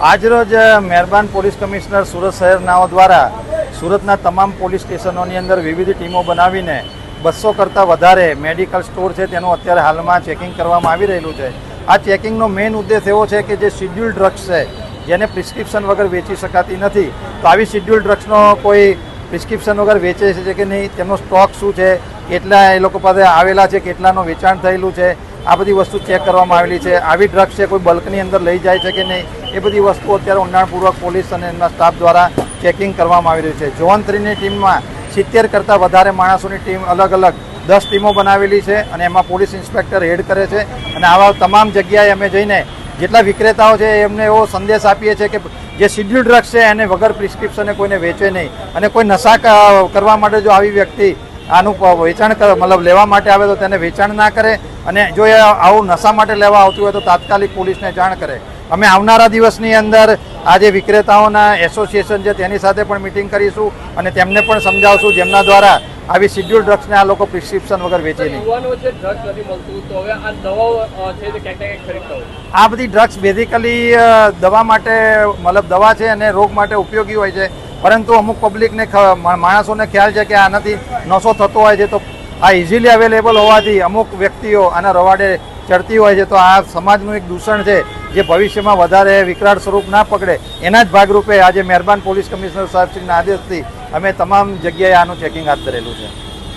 આજરોજ મહેરબાન police commissioner Surat શહેરનાઓ દ્વારા સુરતના તમામ પોલીસ સ્ટેશનોની અંદર વિવિધ ટીમો બનાવીને 200 કરતાં વધારે મેડિકલ સ્ટોર છે તેનું અત્યારે હાલમાં ચેકિંગ કરવામાં આવી રહેલું છે। આ ચેકિંગનો મેઇન ઉદ્દેશ એવો છે કે જે શિડ્યુલ ડ્રગ્સ છે જેને પ્રિસ્ક્રિપ્શન વગર વેચી શકાતી નથી, તો આવી શિડ્યુલ ડ્રગ્સનો કોઈ પ્રિસ્ક્રિપ્શન વગર વેચે છે કે નહીં, તેમનો સ્ટોક શું છે, કેટલા એ લોકો પાસે આવેલા છે, કેટલાનું વેચાણ થયેલું છે, આ બધી વસ્તુ ચેક કરવામાં આવેલી છે। આવી ડ્રગ્સ છે કોઈ બલ્કની અંદર લઈ જાય છે કે નહીં, એ બધી વસ્તુઓ અત્યારે ઊંડાણપૂર્વક પોલીસ અને એમના સ્ટાફ દ્વારા ચેકિંગ કરવામાં આવી રહ્યું છે। ઝોન 3ની ટીમમાં 70 કરતાં વધારે માણસોની ટીમ અલગ અલગ 10 ટીમો બનાવેલી છે અને એમાં પોલીસ ઇન્સ્પેક્ટર હેડ કરે છે અને આવા તમામ જગ્યાએ અમે જઈને જેટલા વિક્રેતાઓ છે એમને એવો સંદેશ આપીએ છીએ કે જે શિડ્યુલ ડ્રગ્સ છે એને વગર પ્રિસ્ક્રિપ્શને કોઈને વેચે નહીં અને કોઈ નશા કરવા માટે જો આવી વ્યક્તિ આનું વેચાણ મતલબ લેવા માટે આવે તો તેને વેચાણ ના કરે અને જો એ આવું નશા માટે લેવા આવતું હોય તો તાત્કાલિક પોલીસને જાણ કરે। અમે આવનારા દિવસની અંદર આ જે વિક્રેતાઓના એસોસિએશન છે તેની સાથે પણ મિટિંગ કરીશું અને તેમને પણ સમજાવશું જેમના દ્વારા આવી શિડ્યુલ ડ્રગ્સને આ લોકો પ્રિસ્ક્રિપ્શન વગર વેચે નહીં। આ બધી ડ્રગ્સ બેઝિકલી દવા માટે મતલબ દવા છે અને રોગ માટે ઉપયોગી હોય છે, પરંતુ અમુક પબ્લિકને માણસોને ખ્યાલ છે કે આનાથી નશો થતો હોય છે, તો આ ઇઝીલી અવેલેબલ હોવાથી અમુક વ્યક્તિઓ આના રવાડે ચડતી હોય છે, તો આ સમાજનું એક દૂષણ છે જે ભવિષ્યમાં વધારે વિકરાળ સ્વરૂપ ના પકડે એના જ ભાગરૂપે આજે મહેરબાન પોલીસ કમિશનર સાહેબશ્રીના આદેશથી અમે તમામ જગ્યાએ આનું ચેકિંગ હાથ ધરેલું છે।